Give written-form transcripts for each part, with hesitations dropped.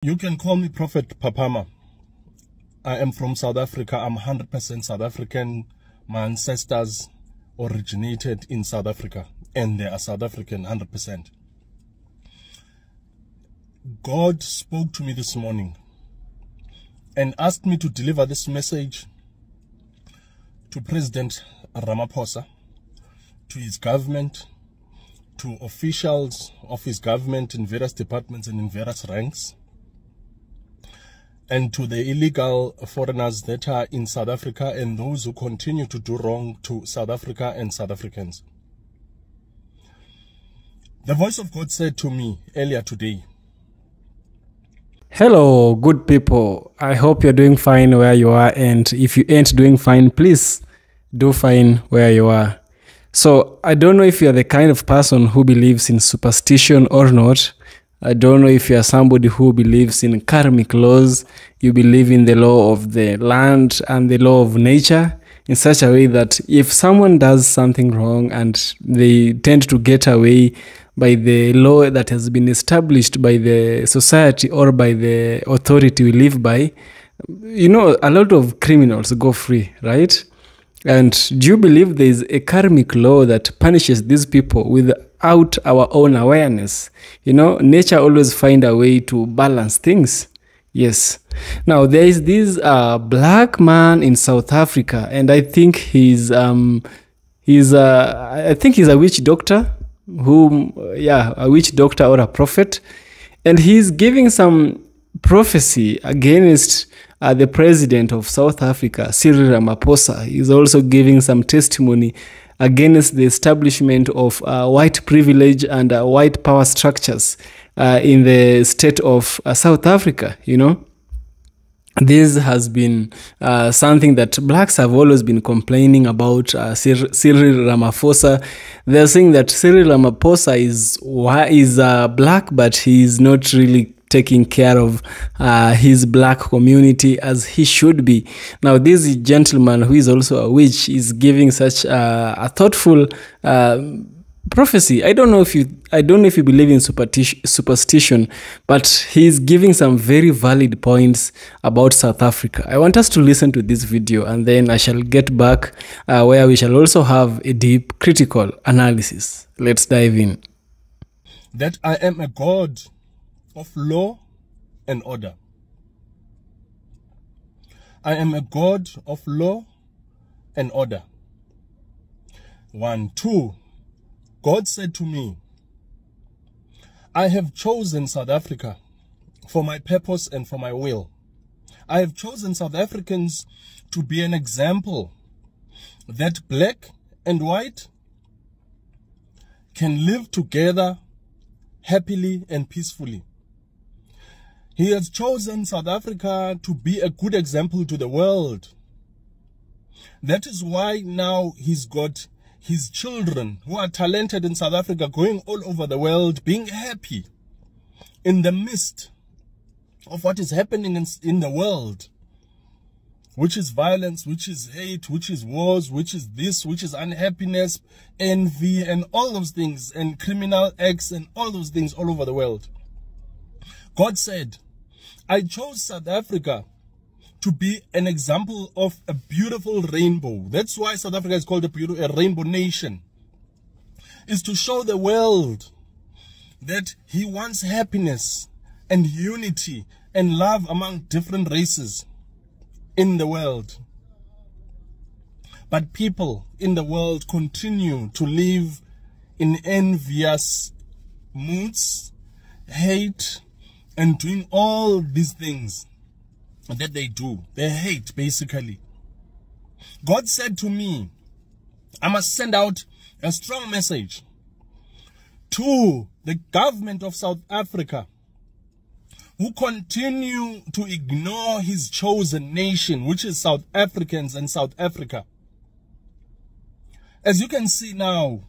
You can call me Prophet Papama. I am from South Africa. I'm 100% South African. My ancestors originated in South Africa, and they are South African 100%. God spoke to me this morning and asked me to deliver this message to President Ramaphosa, to his government, to officials of his government in various departments and in various ranks, and to the illegal foreigners that are in South Africa and those who continue to do wrong to South Africa and South Africans. The voice of God said to me earlier today, hello, good people. I hope you're doing fine where you are, and if you ain't doing fine, please do fine where you are. So I don't know if you're the kind of person who believes in superstition or not. I don't know if you're somebody who believes in karmic laws. You believe in the law of the land and the law of nature in such a way that if someone does something wrong and they tend to get away by the law that has been established by the society or by the authority we live by, you know, a lot of criminals go free, right? And do you believe there is a karmic law that punishes these people without our own awareness? You know, nature always finds a way to balance things. Yes. Now, there is this black man in South Africa, and I think he's a witch doctor, a witch doctor or a prophet, and he's giving some prophecy against the president of South Africa, Cyril Ramaphosa. He's also giving some testimony against the establishment of white privilege and white power structures in the state of South Africa, you know. This has been something that blacks have always been complaining about Cyril Ramaphosa. They're saying that Cyril Ramaphosa is black, but he's not really taking care of his black community as he should be. Now, this gentleman, who is also a witch, is giving such a thoughtful prophecy. I don't know if you believe in superstition, but he's giving some very valid points about South Africa. I want us to listen to this video, and then I shall get back where we shall also have a deep critical analysis. Let's dive in. That I am a God of law and order. I am a God of law and order. 1, 2. God said to me, I have chosen South Africa for my purpose and for my will. I have chosen South Africans to be an example that black and white can live together happily and peacefully. He has chosen South Africa to be a good example to the world. That is why now he's got his children who are talented in South Africa going all over the world, being happy in the midst of what is happening in the world, which is violence, which is hate, which is wars, which is this, which is unhappiness, envy, and all those things, and criminal acts, and all those things all over the world. God said, I chose South Africa to be an example of a beautiful rainbow. That's why South Africa is called a rainbow nation. Is to show the world that he wants happiness and unity and love among different races in the world. But people in the world continue to live in envious moods, hate, and doing all these things that they do. They hate, basically. God said to me, I must send out a strong message to the government of South Africa, who continue to ignore his chosen nation, which is South Africans and South Africa. As you can see now,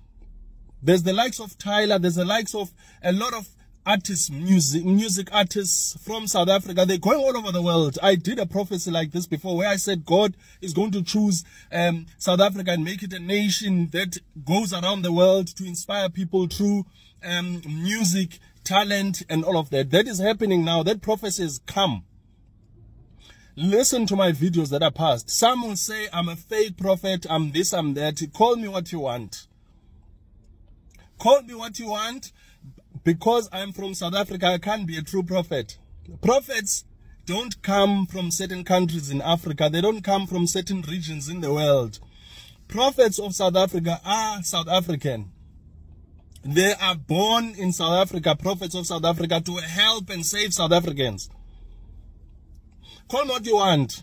there's the likes of Tyler, there's the likes of a lot of artists, music artists from South Africa. They're going all over the world. I did a prophecy like this before, where I said God is going to choose South Africa and make it a nation that goes around the world to inspire people through music, talent and all of that. That is happening now. That prophecy has come. Listen to my videos that are past. Some will say, I'm a fake prophet, I'm this, I'm that. Call me what you want. Call me what you want. Because I'm from South Africa, I can't be a true prophet. Prophets don't come from certain countries in Africa. They don't come from certain regions in the world. Prophets of South Africa are South African. They are born in South Africa, prophets of South Africa, to help and save South Africans. Call what you want.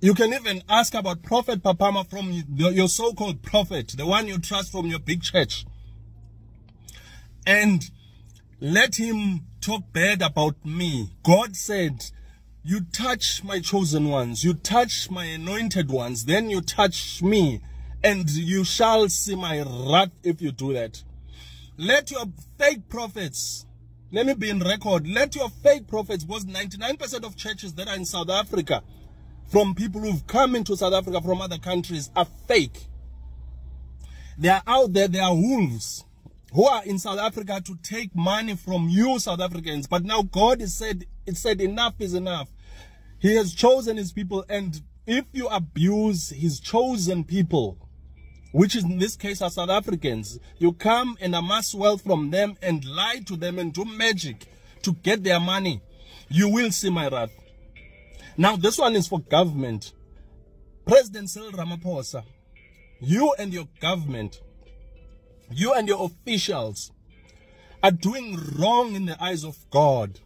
You can even ask about Prophet Papama from your so-called prophet, the one you trust from your big church. And let him talk bad about me. God said, you touch my chosen ones, you touch my anointed ones, then you touch me, and you shall see my wrath if you do that. Let your fake prophets, let me be in record, let your fake prophets, because 99% of churches that are in South Africa, from people who've come into South Africa from other countries, are fake. They are out there, they are wolves who are in South Africa to take money from you South Africans. But now God has said, enough is enough. He has chosen his people, and if you abuse his chosen people, which is in this case are South Africans, you come and amass wealth from them and lie to them and do magic to get their money, you will see my wrath. Now this one is for government. President Cyril Ramaphosa, you and your government, you and your officials are doing wrong in the eyes of God.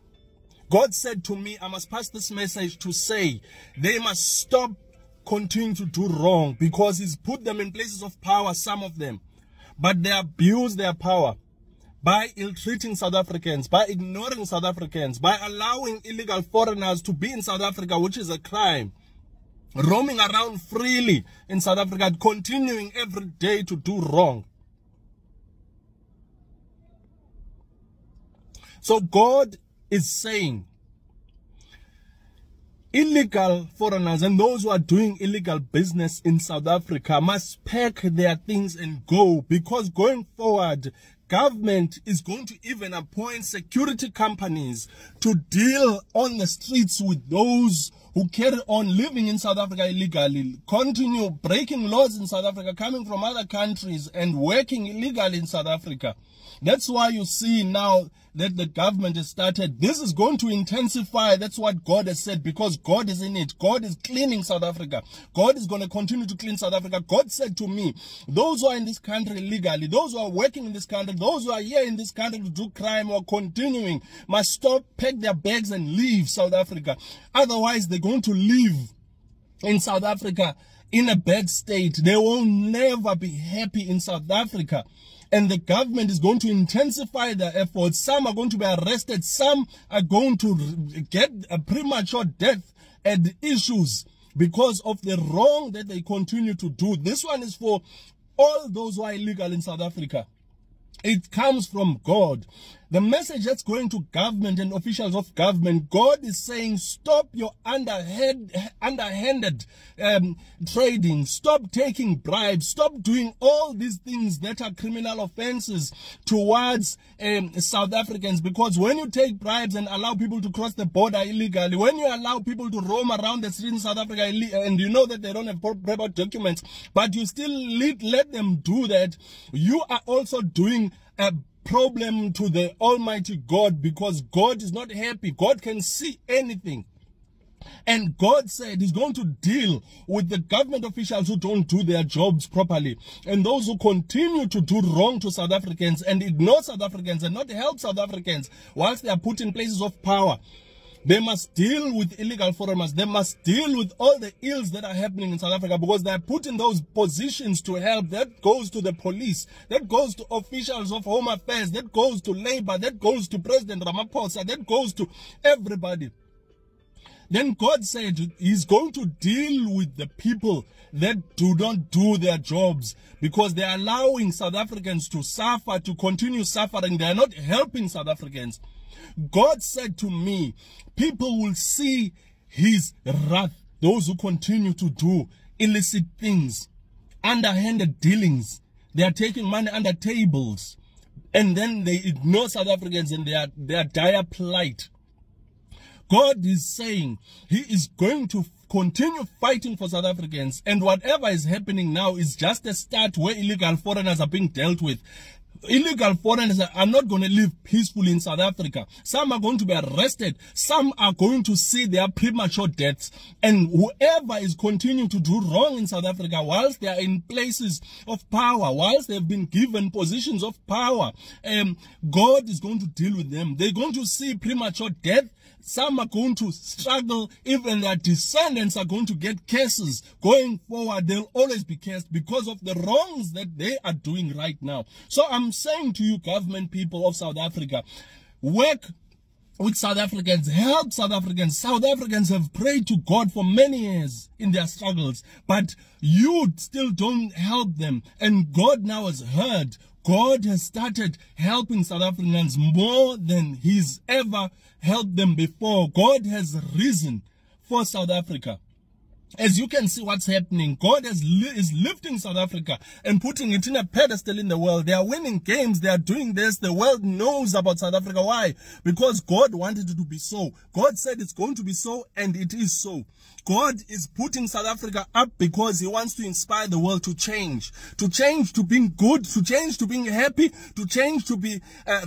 God said to me, I must pass this message to say they must stop continuing to do wrong, because he's put them in places of power, some of them. But they abuse their power by ill-treating South Africans, by ignoring South Africans, by allowing illegal foreigners to be in South Africa, which is a crime, roaming around freely in South Africa, continuing every day to do wrong. So God is saying, illegal foreigners and those who are doing illegal business in South Africa must pack their things and go, because going forward, government is going to even appoint security companies to deal on the streets with those who carry on living in South Africa illegally, continue breaking laws in South Africa, coming from other countries and working illegally in South Africa. That's why you see now that the government has started. This is going to intensify. That's what God has said, because God is in it. God is cleaning South Africa. God is going to continue to clean South Africa. God said to me, those who are in this country illegally, those who are working in this country, those who are here in this country to do crime or continuing, must stop, pack their bags and leave South Africa. Otherwise, they're going to live in South Africa in a bad state. They will never be happy in South Africa. And the government is going to intensify their efforts. Some are going to be arrested. Some are going to get a premature death and issues because of the wrong that they continue to do. This one is for all those who are illegal in South Africa. It comes from God. The message that's going to government and officials of government, God is saying, stop your underhanded trading. Stop taking bribes. Stop doing all these things that are criminal offenses towards South Africans. Because when you take bribes and allow people to cross the border illegally, when you allow people to roam around the streets in South Africa, and you know that they don't have proper documents, but you still let them do that, you are also doing a problem to the Almighty God, because God is not happy. God can see anything. And God said he's going to deal with the government officials who don't do their jobs properly, and those who continue to do wrong to South Africans and ignore South Africans and not help South Africans whilst they are put in places of power. They must deal with illegal foreigners. They must deal with all the ills that are happening in South Africa, because they are put in those positions to help. That goes to the police. That goes to officials of Home Affairs. That goes to Labour. That goes to President Ramaphosa. That goes to everybody. Then God said he's going to deal with the people that do not do their jobs, because they are allowing South Africans to suffer, to continue suffering. They are not helping South Africans. God said to me, people will see his wrath, those who continue to do illicit things, underhanded dealings. They are taking money under tables, and then they ignore South Africans and their dire plight. God is saying he is going to continue fighting for South Africans, and whatever is happening now is just a start where illegal foreigners are being dealt with. Illegal foreigners are not going to live peacefully in South Africa. Some are going to be arrested. Some are going to see their premature deaths. And whoever is continuing to do wrong in South Africa, whilst they are in places of power, whilst they've been given positions of power, God is going to deal with them. They're going to see premature death. Some are going to struggle. Even their descendants are going to get cases. Going forward, they'll always be cursed because of the wrongs that they are doing right now. So I'm saying to you, government people of South Africa, work with South Africans, help South Africans. South Africans have prayed to God for many years in their struggles, but you still don't help them. And God now has heard. God has started helping South Africans more than he's ever helped them before. God has risen for South Africa. As you can see what's happening, God is lifting South Africa and putting it in a pedestal in the world. They are winning games. They are doing this. The world knows about South Africa. Why? Because God wanted it to be so. God said it's going to be so, and it is so. God is putting South Africa up because he wants to inspire the world to change to being good, to change to being happy, to change to be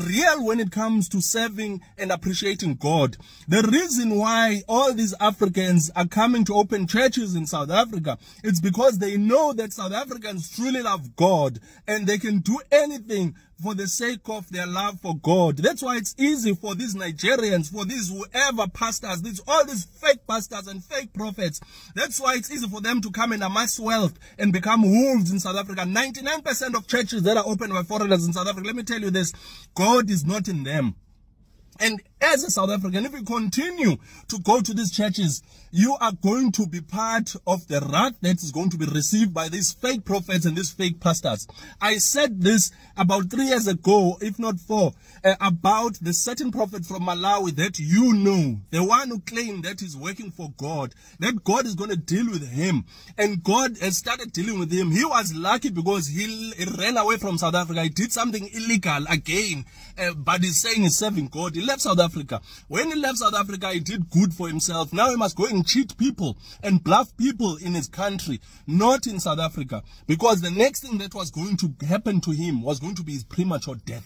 real when it comes to serving and appreciating God. The reason why all these Africans are coming to open churches in South Africa, it's because they know that South Africans truly love God and they can do anything for the sake of their love for God. That's why it's easy for these Nigerians, for these whoever pastors, all these fake pastors and fake prophets. That's why it's easy for them to come and amass wealth and become wolves in South Africa. 99% of churches that are opened by foreigners in South Africa, let me tell you this, God is not in them. And as a South African, if you continue to go to these churches, you are going to be part of the wrath that is going to be received by these fake prophets and these fake pastors. I said this about 3 years ago, if not 4, about the certain prophet from Malawi that you know, the one who claimed that he's working for God, that God is going to deal with him. And God has started dealing with him. He was lucky because he ran away from South Africa. He did something illegal again, but he's saying he's serving God. He left South Africa. When he left South Africa, he did good for himself. Now he must go and cheat people and bluff people in his country, not in South Africa, because the next thing that was going to happen to him was going to be his premature death.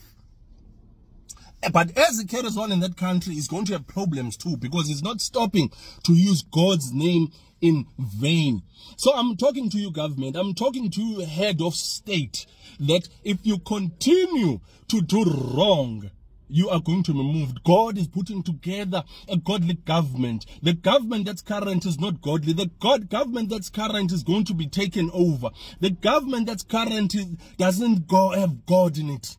But as he carries on in that country, he's going to have problems too, because he's not stopping to use God's name in vain. So I'm talking to you, government. I'm talking to you, head of state, that if you continue to do wrong, you are going to be moved. God is putting together a godly government. The government that's current is not godly. The government that's current is going to be taken over. The government that's current doesn't have God in it.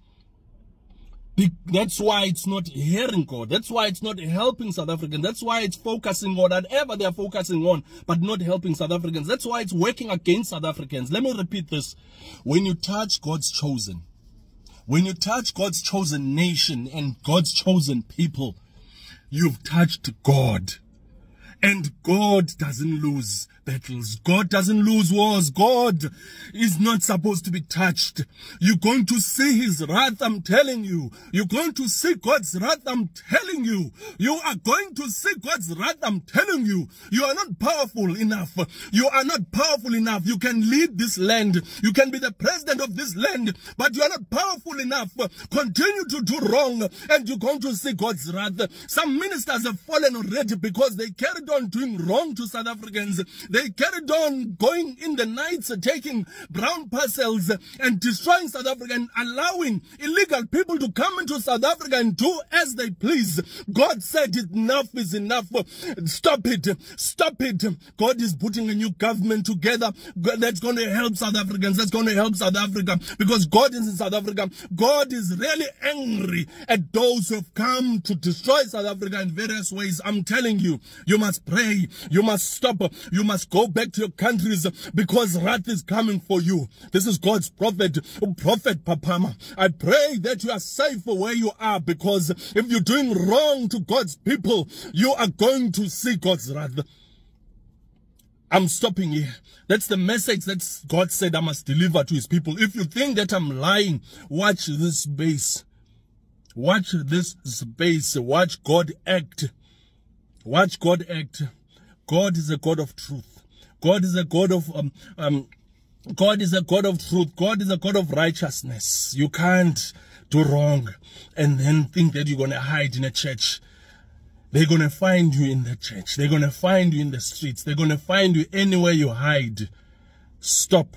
That's why it's not hearing God. That's why it's not helping South Africans. That's why it's focusing on whatever they're focusing on, but not helping South Africans. That's why it's working against South Africans. Let me repeat this. When you touch God's chosen, when you touch God's chosen nation and God's chosen people, you've touched God. And God doesn't lose battles. God doesn't lose wars. God is not supposed to be touched. You're going to see his wrath, I'm telling you. You're going to see God's wrath, I'm telling you. You are going to see God's wrath, I'm telling you. You are not powerful enough. You are not powerful enough. You can lead this land. You can be the president of this land, but you are not powerful enough. Continue to do wrong, and you're going to see God's wrath. Some ministers have fallen already because they carried on doing wrong to South Africans. They carried on going in the nights, taking brown parcels and destroying South Africa and allowing illegal people to come into South Africa and do as they please. God said enough is enough. Stop it. Stop it. God is putting a new government together that's going to help South Africans. That's going to help South Africa, because God is in South Africa. God is really angry at those who have come to destroy South Africa in various ways. I'm telling you, you must pray. You must stop. You must go back to your countries, because wrath is coming for you. This is God's prophet, Prophet Papama. I pray that you are safe where you are, because if you're doing wrong to God's people, you are going to see God's wrath. I'm stopping here. That's the message that God said I must deliver to his people. If you think that I'm lying, watch this space. Watch this space. Watch God act. Watch God act. God is a God of truth. God is a God of God is a God of truth. God is a God of righteousness. You can't do wrong and then think that you're going to hide in a church. They're going to find you in the church. They're going to find you in the streets. They're going to find you anywhere you hide. Stop.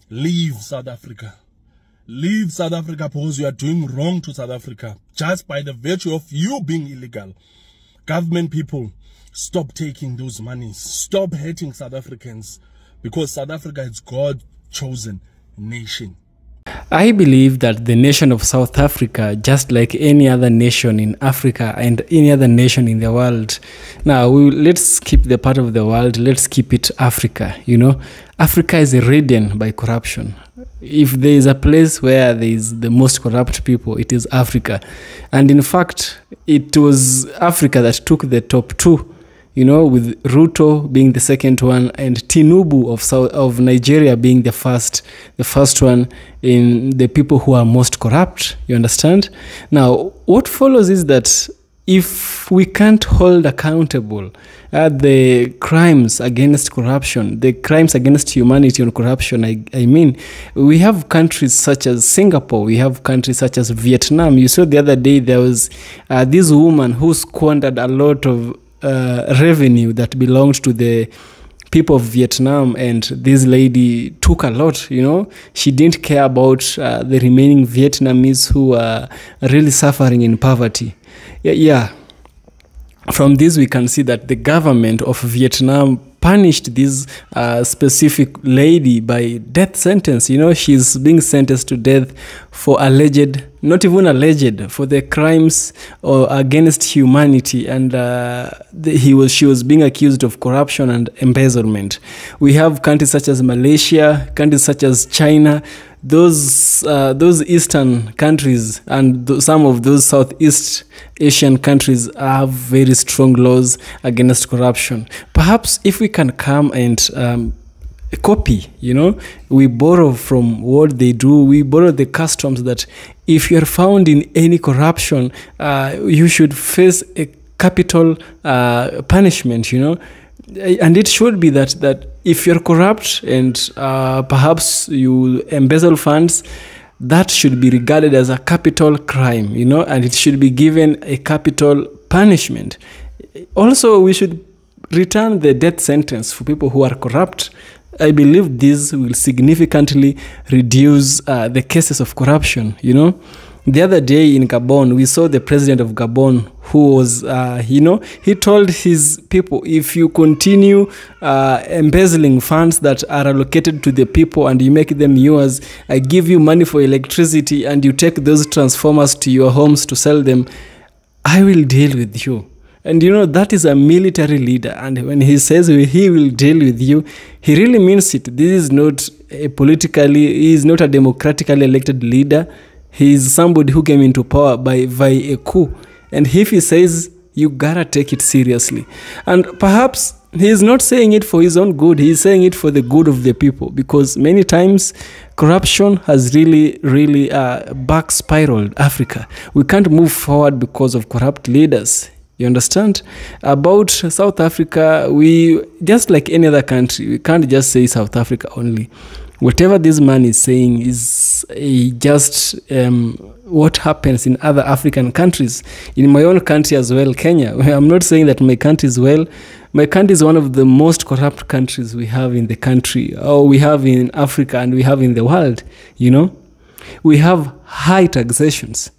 Leave South Africa. Leave South Africa because you are doing wrong to South Africa just by the virtue of you being illegal. Government people, stop taking those monies. Stop hating South Africans because South Africa is God's chosen nation. I believe that the nation of South Africa, just like any other nation in Africa and any other nation in the world, now let's keep the part of the world, let's keep it Africa, you know. Africa is ridden by corruption. If there is a place where there is the most corrupt people, it is Africa. And in fact, it was Africa that took the top two, you know, with Ruto being the second one and Tinubu of Nigeria being the first one in the people who are most corrupt. You understand? Now, what follows is that if we can't hold accountable the crimes against corruption, the crimes against humanity on corruption, I mean, we have countries such as Singapore, we have countries such as Vietnam. You saw the other day there was this woman who squandered a lot of revenue that belonged to the people of Vietnam, and this lady took a lot, you know. She didn't care about the remaining Vietnamese who are really suffering in poverty. Yeah. From this we can see that the government of Vietnam punished this specific lady by death sentence. You know, she's being sentenced to death for alleged, not even alleged, for the crimes against humanity, and she was being accused of corruption and embezzlement. We have countries such as Malaysia, countries such as China. Those eastern countries and some of those Southeast Asian countries have very strong laws against corruption. Perhaps if we can come and copy, you know, we borrow from what they do, we borrow the customs that if you are found in any corruption, you should face a capital punishment, you know. And it should be that if you're corrupt and perhaps you embezzle funds, that should be regarded as a capital crime, you know, and it should be given a capital punishment. Also, we should return the death sentence for people who are corrupt. I believe this will significantly reduce the cases of corruption, you know. The other day in Gabon, we saw the president of Gabon who was, you know, he told his people, if you continue embezzling funds that are allocated to the people and you make them yours, I give you money for electricity and you take those transformers to your homes to sell them, I will deal with you. And you know, that is a military leader. And when he says he will deal with you, he really means it. This is not he is not a democratically elected leader. He is somebody who came into power by a coup. And if he says, you gotta take it seriously. And perhaps he is not saying it for his own good. He is saying it for the good of the people. Because many times, corruption has really back spiraled Africa. We can't move forward because of corrupt leaders. You understand? About South Africa, we, just like any other country, we can't just say South Africa only. Whatever this man is saying is just what happens in other African countries. In my own country as well, Kenya. I'm not saying that my country is well. My country is one of the most corrupt countries we have in the country, or we have in Africa and we have in the world, you know. We have high taxations.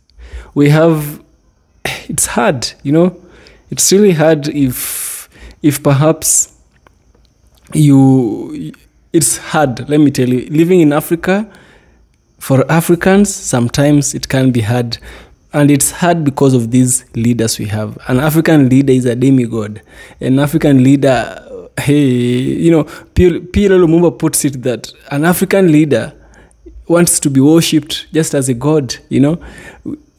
We have, it's hard, you know. It's really hard if perhaps it's hard, let me tell you. Living in Africa, for Africans, sometimes it can be hard. And it's hard because of these leaders we have. An African leader is a demigod. An African leader, hey, you know, Pierre Lumumba puts it that an African leader wants to be worshipped just as a god, you know.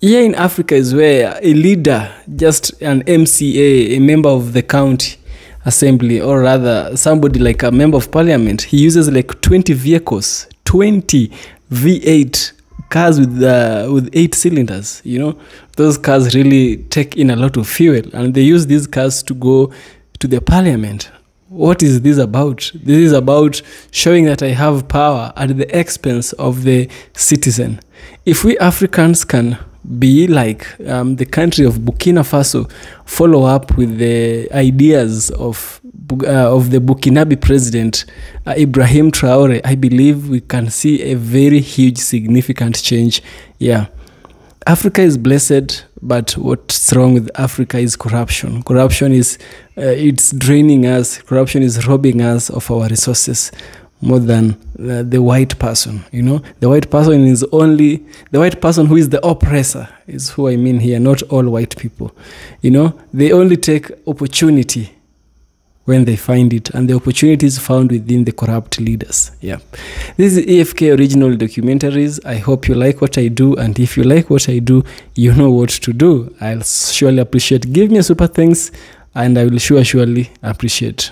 Here in Africa is where a leader, just an MCA, a member of the county assembly, or rather somebody like a member of parliament, he uses like 20 vehicles, 20 V8 cars with 8 cylinders. You know, those cars really take in a lot of fuel, and they use these cars to go to the parliament. What is this about? This is about showing that I have power at the expense of the citizen. If we Africans can be like the country of Burkina Faso, follow up with the ideas of the Burkinabe president, Ibrahim Traore, I believe we can see a very huge, significant change. Yeah. Africa is blessed, but what's wrong with Africa is corruption. Corruption is, it's draining us. Corruption is robbing us of our resources more than the white person. You know, the white person is only, the white person who is the oppressor is who I mean here, not all white people. You know, they only take opportunity when they find it, and the opportunity is found within the corrupt leaders. Yeah. This is AFK Original Documentaries. I hope you like what I do, and if you like what I do, you know what to do. I'll surely appreciate. Give me a super thanks, and I will surely appreciate.